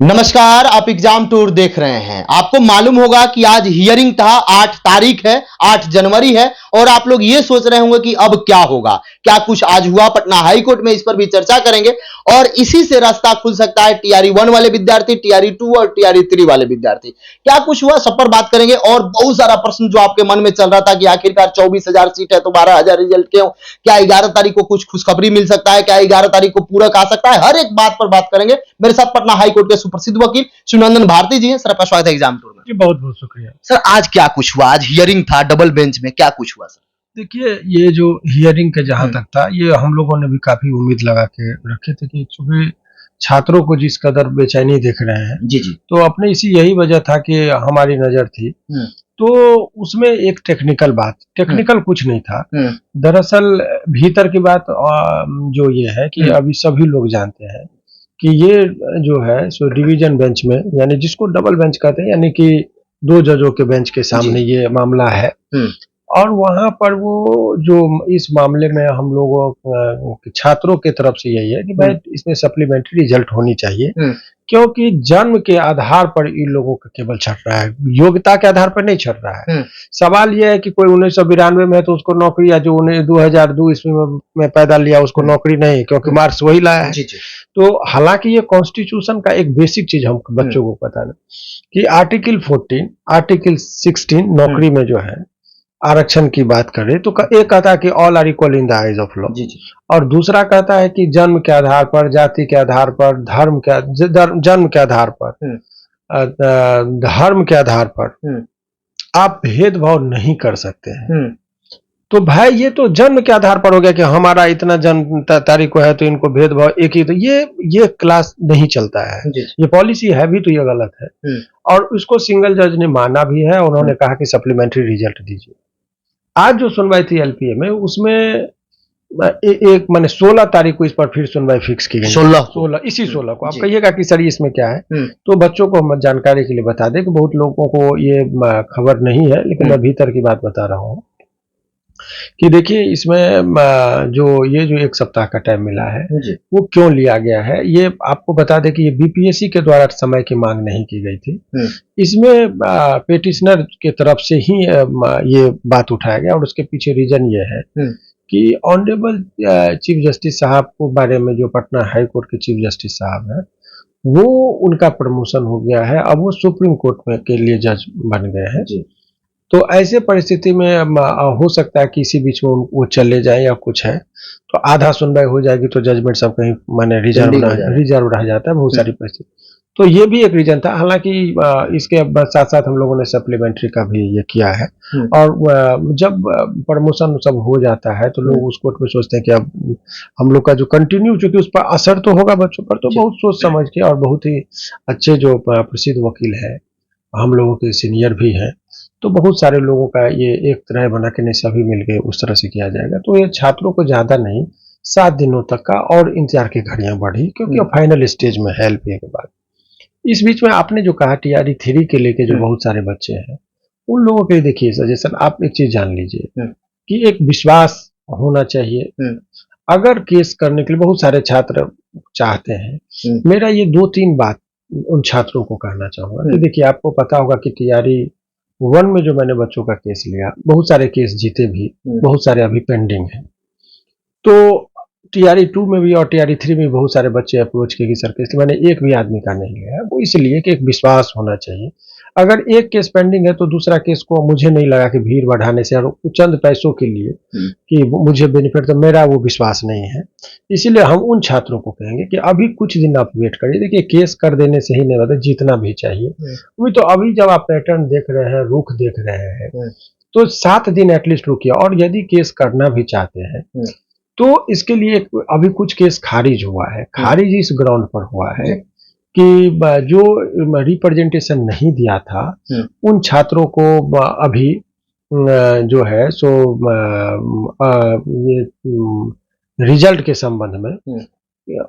नमस्कार, आप exam tour देख रहे हैं। आपको मालूम होगा कि आज हियरिंग था, 8 तारीख है, 8 जनवरी है और आप लोग ये सोच रहे होंगे कि अब क्या होगा, क्या कुछ आज हुआ पटना हाई कोर्ट में, इस पर भी चर्चा करेंगे और इसी से रास्ता खुल सकता है टीआरई 1 वाले विद्यार्थी, टीआरई 2 और टीआरई 3 वाले विद्यार्थी। क्या कुछ हुआ सब पर बात करेंगे और बहुत सारा प्रश्न जो आपके मन में चल रहा था कि आखिरकार 24,000 सीट है तो 12,000 रिजल्ट क्यों, क्या 11 तारीख को कुछ खुशखबरी मिल सकता है, क्या 11 तारीख को पूरक आ सकता है, हर एक बात पर बात करेंगे। मेरे साथ पटना हाई कोर्ट के सुप्रसिद्ध वकील शिवनंदन भारती जी हैं। सर, आपका स्वागत है एग्जाम टूर में। जी बहुत बहुत शुक्रिया। सर, आज क्या कुछ हुआ? आज हियरिंग था डबल बेंच में, क्या कुछ हुआ सर? देखिए, ये जो हियरिंग का जहां तक था, ये हम लोगों ने भी काफी उम्मीद लगा के रखे थे कि चूंकि छात्रों को जिस कदर बेचैनी देख रहे हैं, जी जी। तो अपने इसी यही वजह था कि हमारी नजर थी। तो उसमें एक टेक्निकल कुछ नहीं था। दरअसल भीतर की बात जो ये है कि अभी सभी लोग जानते हैं कि ये जो है सो डिवीजन बेंच में, यानी जिसको डबल बेंच कहते हैं, यानी कि 2 जजों के बेंच के सामने ये मामला है। और वहां पर वो जो इस मामले में हम लोगों छात्रों के तरफ से यही है कि भाई इसमें सप्लीमेंट्री रिजल्ट होनी चाहिए, क्योंकि जन्म के आधार पर इन लोगों का केवल छट रहा है, योग्यता के आधार पर नहीं छट रहा है। सवाल यह है कि कोई 1992 में है तो उसको नौकरी, या जो 2002 ईस्वी में पैदा लिया उसको नौकरी नहीं, क्योंकि मार्क्स वही लाया है। तो हालांकि ये कॉन्स्टिट्यूशन का एक बेसिक चीज हम बच्चों को पता है कि आर्टिकल 14, आर्टिकल 16 नौकरी में जो है आरक्षण की बात करें तो एक कहता है कि all are equal in the eyes of law, और दूसरा कहता है कि जन्म के आधार पर, जाति के आधार पर, जन्म के आधार पर, धर्म के आधार पर आप भेदभाव नहीं कर सकते हैं। तो भाई ये तो जन्म के आधार पर हो गया कि हमारा इतना जन्म तारीख को है तो इनको भेदभाव एक ही, तो ये क्लास नहीं चलता है। ये पॉलिसी है भी तो ये गलत है, और उसको सिंगल जज ने माना भी है। उन्होंने कहा कि सप्लीमेंट्री रिजल्ट दीजिए। आज जो सुनवाई थी एलपीए में, उसमें एक मैंने 16 तारीख को इस पर फिर सुनवाई फिक्स की गई। 16 इसी 16 को। आप कहिएगा कि सर इसमें क्या है, तो बच्चों को हम जानकारी के लिए बता दें कि बहुत लोगों को ये खबर नहीं है, लेकिन मैं भीतर की बात बता रहा हूँ कि देखिए इसमें जो 1 सप्ताह का टाइम मिला है वो क्यों लिया गया है। ये आपको बता दें कि ये बीपीएससी के द्वारा समय की मांग नहीं की गई थी। इसमें पेटिशनर के तरफ से ही ये बात उठाया गया, और उसके पीछे रीजन ये है कि ऑनरेबल चीफ जस्टिस साहब को बारे में, जो पटना हाई कोर्ट के चीफ जस्टिस साहब है, वो उनका प्रमोशन हो गया है, अब वो सुप्रीम कोर्ट में के लिए जज बन गए हैं। तो ऐसे परिस्थिति में हो सकता है कि इसी बीच में वो चले जाए या कुछ है, तो आधा सुनवाई हो जाएगी तो जजमेंट सब कहीं माने रिजर्व रह जाता है, बहुत सारी परिस्थिति। तो ये भी एक रीजन था। हालांकि इसके साथ साथ हम लोगों ने सप्लीमेंट्री का भी ये किया है, और जब प्रमोशन सब हो जाता है तो लोग उस कोर्ट में सोचते हैं कि अब हम लोग का जो कंटिन्यू, चूंकि उस पर असर तो होगा बच्चों पर, तो बहुत सोच समझ के, और बहुत ही अच्छे जो प्रसिद्ध वकील है, हम लोगों के सीनियर भी हैं, तो बहुत सारे लोगों का ये एक तरह बना के नहीं सभी मिलके उस तरह से किया जाएगा। तो ये छात्रों को ज्यादा नहीं, 7 दिनों तक का और इंतजार की घड़ियां बढ़ी, क्योंकि फाइनल स्टेज में है एलपीए के बाद। इस बीच में आपने जो कहा टीआरई 3 के लेके जो बहुत सारे बच्चे हैं, उन लोगों के लिए देखिए सजेशन, आप एक चीज जान लीजिए कि एक विश्वास होना चाहिए। अगर केस करने के लिए बहुत सारे छात्र चाहते हैं, मेरा ये 2-3 बात उन छात्रों को कहना चाहूंगा कि देखिए, आपको पता होगा कि टीआरई 1 में जो मैंने बच्चों का केस लिया, बहुत सारे केस जीते भी, बहुत सारे अभी पेंडिंग है। तो टीआरई 2 में भी और टीआरई 3 में भी बहुत सारे बच्चे अप्रोच किए कि सर केस, मैंने एक भी आदमी का नहीं लिया है। वो इसलिए कि एक विश्वास होना चाहिए। अगर एक केस पेंडिंग है तो दूसरा केस को मुझे नहीं लगा कि भीड़ बढ़ाने से और चंद पैसों के लिए कि मुझे बेनिफिट, तो मेरा वो विश्वास नहीं है। इसीलिए हम उन छात्रों को कहेंगे कि अभी कुछ दिन आप वेट करिए। देखिए, केस कर देने से ही नहीं होता, जीतना भी चाहिए। तो अभी जब आप पैटर्न देख रहे हैं, रुख देख रहे हैं, तो 7 दिन एटलीस्ट रुकिए। और यदि केस करना भी चाहते हैं तो इसके लिए अभी कुछ केस खारिज हुआ है। खारिज इस ग्राउंड पर हुआ है कि जो रिप्रेजेंटेशन नहीं दिया था, उन छात्रों को अभी जो है सो ये रिजल्ट के संबंध में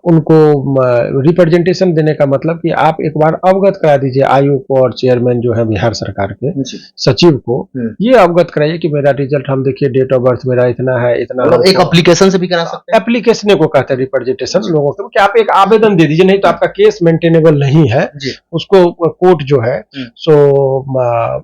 उनको रिप्रेजेंटेशन देने का मतलब कि आप एक बार अवगत करा दीजिए आयोग को और चेयरमैन जो है बिहार सरकार के सचिव को, ये अवगत कराइए कि मेरा रिजल्ट हम देखिए डेट ऑफ बर्थ मेरा इतना है इतना। मतलब एक एप्लीकेशन से भी करा सकते हैं, एप्लीकेशन को कहते हैं रिप्रेजेंटेशन लोगों को, कि आप एक आवेदन दे दीजिए, नहीं तो आपका केस मेंटेनेबल नहीं है, उसको कोर्ट जो है सो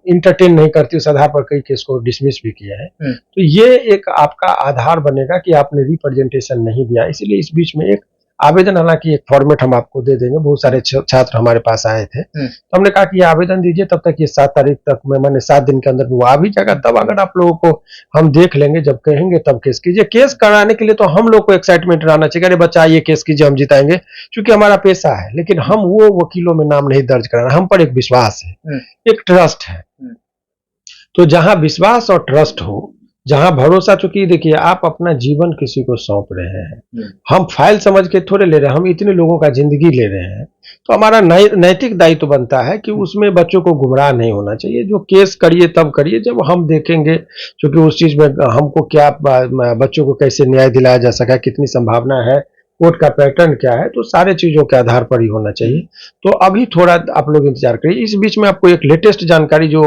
इंटरटेन नहीं करती, उस आधार पर कई केस को डिसमिस भी किया है। तो ये एक आपका आधार बनेगा कि आपने रिप्रेजेंटेशन नहीं दिया, इसीलिए इस बीच में एक आवेदन, हालांकि एक फॉर्मेट हम आपको दे देंगे, बहुत सारे छात्र हमारे पास आए थे तो हमने कहा कि ये आवेदन दीजिए, तब तक ये 7 तारीख तक मैंने 7 दिन के अंदर वो आ भी जाएगा, तब अगर आप लोगों को हम देख लेंगे, जब कहेंगे तब केस कीजिए। केस कराने के लिए तो हम लोग को एक्साइटमेंट रहना चाहिए, अरे बच्चा ये केस कीजिए हम जिताएंगे, क्योंकि हमारा पेशा है, लेकिन हम वो वकीलों में नाम नहीं दर्ज कराना, हम पर एक विश्वास है, एक ट्रस्ट है। तो जहां विश्वास और ट्रस्ट हो, जहां भरोसा, चूंकि देखिए आप अपना जीवन किसी को सौंप रहे हैं, हम फाइल समझ के थोड़े ले रहे हैं, हम इतने लोगों का जिंदगी ले रहे हैं, तो हमारा नैतिक दायित्व बनता है कि उसमें बच्चों को गुमराह नहीं होना चाहिए। जो केस करिए तब करिए जब हम देखेंगे, क्योंकि उस चीज में हमको क्या बच्चों को कैसे न्याय दिलाया जा सका, कितनी संभावना है, कोर्ट का पैटर्न क्या है, तो सारे चीजों के आधार पर ही होना चाहिए। तो अभी थोड़ा आप लोग इंतजार करिए। इस बीच में आपको एक लेटेस्ट जानकारी, जो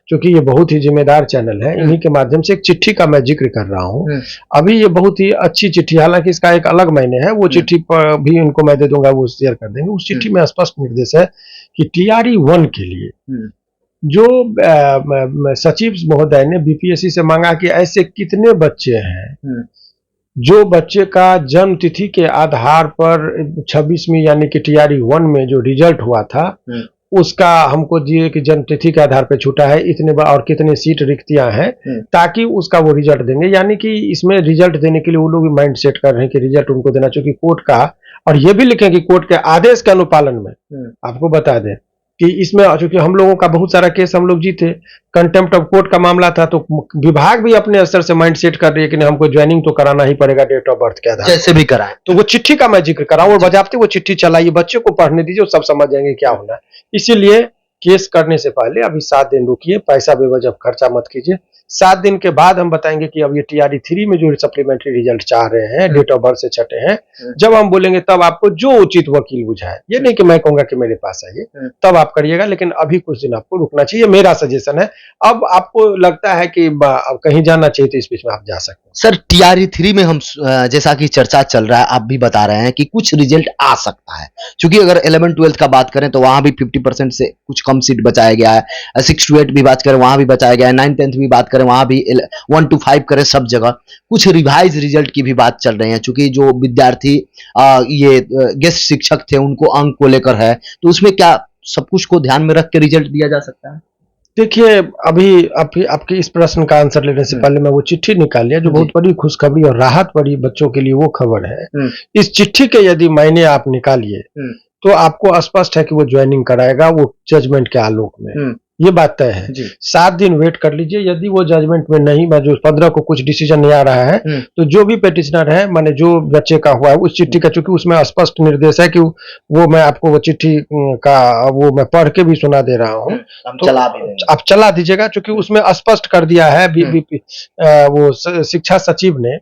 क्योंकि ये बहुत ही जिम्मेदार चैनल है, इन्हीं के माध्यम से एक चिट्ठी का मैं जिक्र कर रहा हूँ। अभी ये बहुत ही अच्छी चिट्ठी, हालांकि इसका एक अलग मायने है, वो चिट्ठी पर भी इनको मैं दे दूंगा, वो शेयर कर देंगे। उस चिट्ठी में स्पष्ट निर्देश है कि TRE 1 के लिए जो सचिव महोदय ने बीपीएससी से मांगा कि ऐसे कितने बच्चे हैं जो बच्चे का जन्म तिथि के आधार पर 26वीं यानी कि TRE 1 में जो रिजल्ट हुआ था उसका हमको दिए कि जन्म तिथि के आधार पर छूटा है इतने बार, और कितने सीट रिक्तियां हैं, ताकि उसका वो रिजल्ट देंगे। यानी कि इसमें रिजल्ट देने के लिए वो लोग माइंड सेट कर रहे हैं कि रिजल्ट उनको देना चाहिए कोर्ट का, और ये भी लिखें कि कोर्ट के आदेश के अनुपालन में। आपको बता दें कि इसमें चूंकि हम लोगों का बहुत सारा केस हम लोग जीते, कंटेम्प्ट ऑफ कोर्ट का मामला था, तो विभाग भी अपने स्तर से माइंड सेट कर रही है कि हमको ज्वाइनिंग तो कराना ही पड़ेगा डेट ऑफ बर्थ के आधार, जैसे भी कराएं। तो वो चिट्ठी का मैं जिक्र कराऊं, और बजाते वो चिट्ठी चलाइए, बच्चे को पढ़ने दीजिए, वो सब समझ जाएंगे क्या होना है। इसीलिए केस करने से पहले अभी 7 दिन रुकिए, पैसा बेवजह खर्चा मत कीजिए। 7 दिन के बाद हम बताएंगे कि अब ये TRE 3 में जो सप्लीमेंट्री रिजल्ट चाह रहे हैं, डेट ऑफ बर्थ से छटे हैं, जब हम बोलेंगे तब आपको जो उचित वकील बुझाए, ये नहीं कि मैं कहूंगा कि मेरे पास आइए, तब आप करिएगा, लेकिन अभी कुछ दिन आपको रुकना चाहिए, मेरा सजेशन है। अब आपको लगता है कि अब कहीं जाना चाहिए तो इस बीच में आप जा सकते हैं। सर TRE 3 में हम जैसा कि चर्चा चल रहा है, आप भी बता रहे हैं कि कुछ रिजल्ट आ सकता है, क्योंकि अगर 11-12 का बात करें तो वहां भी 50% से कुछ कम सीट बचाया गया है, 6 to 8 भी बात करें वहां भी बचाया गया है, 9-10 भी बात करें वहां भी 1 to 5 करें, सब जगह कुछ रिवाइज रिजल्ट की भी बात चल रही है, क्योंकि जो विद्यार्थी ये गेस्ट शिक्षक थे उनको अंक को लेकर है, तो उसमें क्या सब कुछ को ध्यान में रख के रिजल्ट दिया जा सकता है? देखिए अभी आपके इस प्रश्न का आंसर लेने से पहले मैं वो चिट्ठी निकाल लिया, जो बहुत बड़ी खुशखबरी और राहत बड़ी बच्चों के लिए वो खबर है। इस चिट्ठी के यदि मायने आप निकालिए तो आपको स्पष्ट है कि वो ज्वाइनिंग कराएगा, वो जजमेंट के आलोक में, ये बात तय है। 7 दिन वेट कर लीजिए, यदि वो जजमेंट में नहीं, जो 15 को कुछ डिसीजन नहीं आ रहा है, तो जो भी पेटिशनर है, माने जो बच्चे का हुआ है, उस चिट्ठी का, चूंकि उसमें स्पष्ट निर्देश है कि वो मैं आपको वो चिट्ठी का वो मैं पढ़ के भी सुना दे रहा हूँ, तो आप चला दीजिएगा, चूंकि उसमें स्पष्ट कर दिया है वो शिक्षा सचिव ने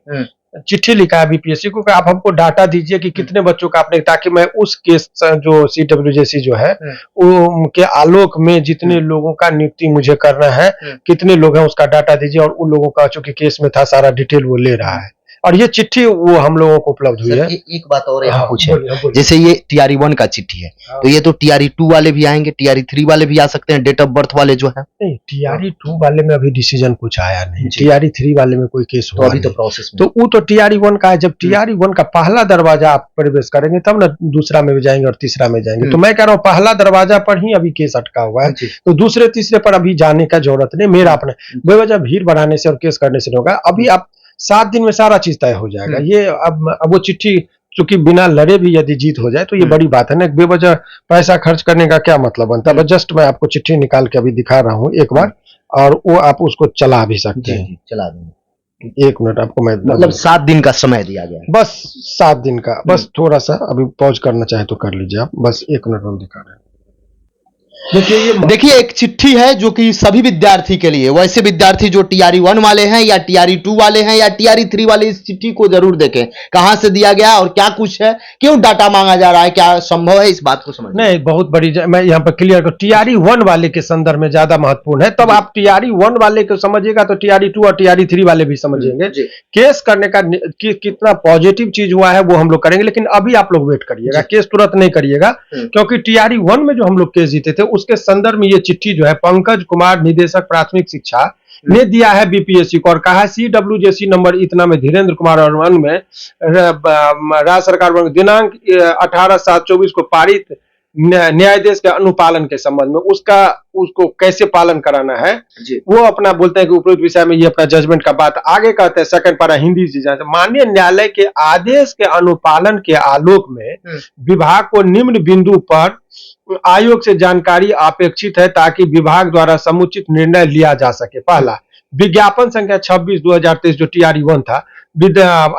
चिट्ठी लिखा है बीपीएससी को कि आप हमको डाटा दीजिए कि कितने बच्चों का आपने, ताकि मैं उस केस जो CWJC जो है उनके आलोक में जितने लोगों का नियुक्ति मुझे करना है, कितने लोग हैं उसका डाटा दीजिए, और उन लोगों का चूंकि केस में था सारा डिटेल वो ले रहा है, और ये चिट्ठी वो हम लोगों को उपलब्ध हुई है। एक बात और यहाँ पूछे, जैसे ये TRE 1 का चिट्ठी है, तो ये तो TRE 2 वाले भी आएंगे, TRE 3 वाले भी आ सकते हैं, डेट ऑफ बर्थ वाले जो है? नहीं, TRE 2 वाले में अभी डिसीजन कुछ आया नहीं, TRE 3 वाले में कोई केस हुआ तो अभी तो प्रोसेस में, तो वो तो TRE 1 का है। जब TRE 1 का पहला दरवाजा आप प्रवेश करेंगे तब ना दूसरा में भी जाएंगे और तीसरा में जाएंगे, तो मैं कह रहा हूँ पहला दरवाजा पर ही अभी केस अटका हुआ है, तो दूसरे तीसरे पर अभी जाने का जरूरत नहीं। मेरा अपने बेवजह भीड़ बढ़ाने से और केस करने से नहीं होगा, अभी आप 7 दिन में सारा चीज तय हो जाएगा। ये अब वो चिट्ठी चूंकि बिना लड़े भी यदि जीत हो जाए तो ये बड़ी बात है ना, बेवजह पैसा खर्च करने का क्या मतलब बनता है। जस्ट मैं आपको चिट्ठी निकाल के अभी दिखा रहा हूँ एक बार, और वो आप उसको चला भी सकते हैं। चला देंगे, 1 मिनट आपको मैं, मतलब 7 दिन का समय दिया गया है, बस 7 दिन का, बस थोड़ा सा अभी पॉज करना चाहे तो कर लीजिए आप, बस 1 मिनट में दिखा रहे हैं। देखिए एक चिट्ठी है जो कि सभी विद्यार्थी के लिए, वैसे विद्यार्थी जो टीआरई 1 वाले हैं या टीआरई 2 वाले हैं या टीआरई 3 वाले, इस चिट्ठी को जरूर देखें, कहां से दिया गया और क्या कुछ है, क्यों डाटा मांगा जा रहा है, क्या संभव है, इस बात को समझ। नहीं, बहुत बड़ी मैं यहाँ पर क्लियर करूं, टीआरई 1 वाले के संदर्भ में ज्यादा महत्वपूर्ण है। तब आप टीआरई 1 वाले को समझिएगा तो टीआरई 2 और टीआरई 3 वाले भी समझेंगे। केस करने का कितना पॉजिटिव चीज हुआ है वो हम लोग करेंगे, लेकिन अभी आप लोग वेट करिएगा, केस तुरंत नहीं करिएगा, क्योंकि टीआरई 1 में जो हम लोग केस जीते थे उसके संदर्भ में ये चिट्ठी जो है पंकज कुमार निदेशक प्राथमिक शिक्षा ने दिया है बीपीएससी को, और कहा CWJC नंबर इतना में धीरेन्द्र कुमार और वन में राज्य सरकार दिनांक 18/7/24 को पारित न्यायादेश के अनुपालन के संबंध में उसको कैसे पालन कराना है वो अपना बोलते हैं कि उपरोक्त विषय में ये अपना जजमेंट का बात आगे कहते हैं। सेकंड पारा हिंदी से जाते, माननीय न्यायालय के आदेश के अनुपालन के आलोक में विभाग को निम्न बिंदु पर आयोग से जानकारी अपेक्षित है ताकि विभाग द्वारा समुचित निर्णय लिया जा सके। पहला, विज्ञापन संख्या 26/2023 जो टीआरई 1 था,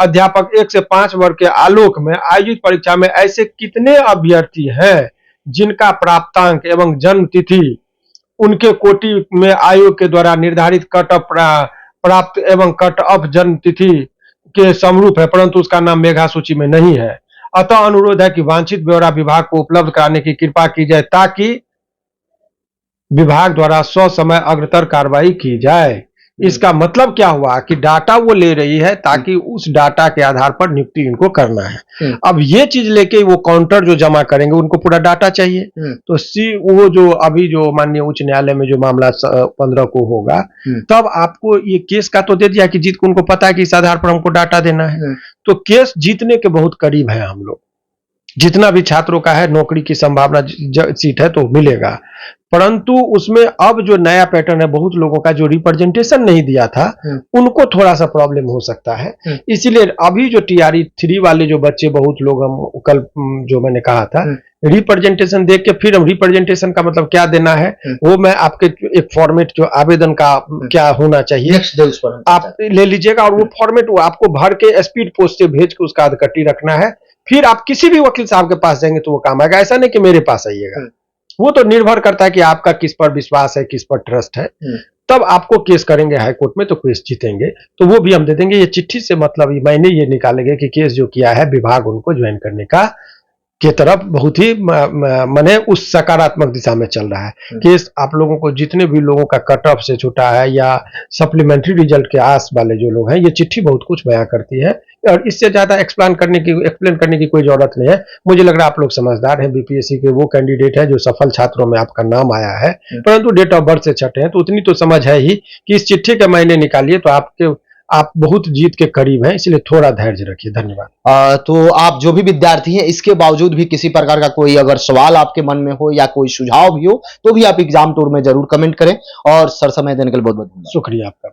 अध्यापक 1 से 5 वर्ग के आलोक में आयोजित परीक्षा में ऐसे कितने अभ्यर्थी हैं जिनका प्राप्तांक एवं जन्म तिथि उनके कोटि में आयोग के द्वारा निर्धारित कट ऑफ प्राप्त एवं कट ऑफ जन्म तिथि के समरूप है, परंतु उसका नाम मेघा सूची में नहीं है। अतः अनुरोध है कि वांछित ब्यौरा विभाग को उपलब्ध कराने की कृपा की जाए ताकि विभाग द्वारा ससमय अग्रतर कार्रवाई की जाए। इसका मतलब क्या हुआ कि डाटा वो ले रही है ताकि उस डाटा के आधार पर नियुक्ति इनको करना है। अब ये चीज लेके वो काउंटर जो जमा करेंगे उनको पूरा डाटा चाहिए, तो वो जो अभी जो माननीय उच्च न्यायालय में जो मामला 15 को होगा तब आपको ये केस का तो दे दिया कि जीत को उनको पता है कि इस आधार पर हमको डाटा देना है, तो केस जीतने के बहुत करीब है हम लोग। जितना भी छात्रों का है नौकरी की संभावना सीट है तो मिलेगा, परंतु उसमें अब जो नया पैटर्न है बहुत लोगों का जो रिप्रेजेंटेशन नहीं दिया था उनको थोड़ा सा प्रॉब्लम हो सकता है। इसीलिए अभी जो टीआरई 3 वाले जो बच्चे बहुत लोग हम कल जो मैंने कहा था रिप्रेजेंटेशन देख के फिर हम रिप्रेजेंटेशन का मतलब क्या देना है वो मैं आपके एक फॉर्मेट जो आवेदन का क्या होना चाहिए आप ले लीजिएगा, और वो फॉर्मेट वो आपको भर के स्पीड पोस्ट से भेज के उसका अधकट्टी रखना है। फिर आप किसी भी वकील साहब के पास जाएंगे तो वो काम आएगा, ऐसा नहीं कि मेरे पास आइएगा। वो तो निर्भर करता है कि आपका किस पर विश्वास है, किस पर ट्रस्ट है, तब आपको केस करेंगे हाई कोर्ट में तो केस जीतेंगे, तो वो भी हम दे देंगे। ये चिट्ठी से मतलब मैंने ये निकालेंगे कि केस जो किया है विभाग उनको ज्वाइन करने का के तरफ बहुत ही माने उस सकारात्मक दिशा में चल रहा है। केस आप लोगों को जितने भी लोगों का कट ऑफ से छूटा है या सप्लीमेंट्री रिजल्ट के आस वाले जो लोग हैं, ये चिट्ठी बहुत कुछ बयां करती है और इससे ज्यादा एक्सप्लेन करने की कोई जरूरत नहीं है। मुझे लग रहा है आप लोग समझदार हैं, बीपीएससी के वो कैंडिडेट है जो सफल छात्रों में आपका नाम आया है, परंतु डेट ऑफ बर्थ से छठे हैं, तो उतनी तो समझ है ही कि इस चिट्ठी के मायने निकालिए तो आप बहुत जीत के करीब हैं, इसलिए थोड़ा धैर्य रखिए। धन्यवाद। तो आप जो भी विद्यार्थी हैं इसके बावजूद भी किसी प्रकार का कोई अगर सवाल आपके मन में हो या कोई सुझाव भी हो तो भी आप एग्जाम टूर में जरूर कमेंट करें, और सर समय देने के लिए बहुत बहुत शुक्रिया आपका।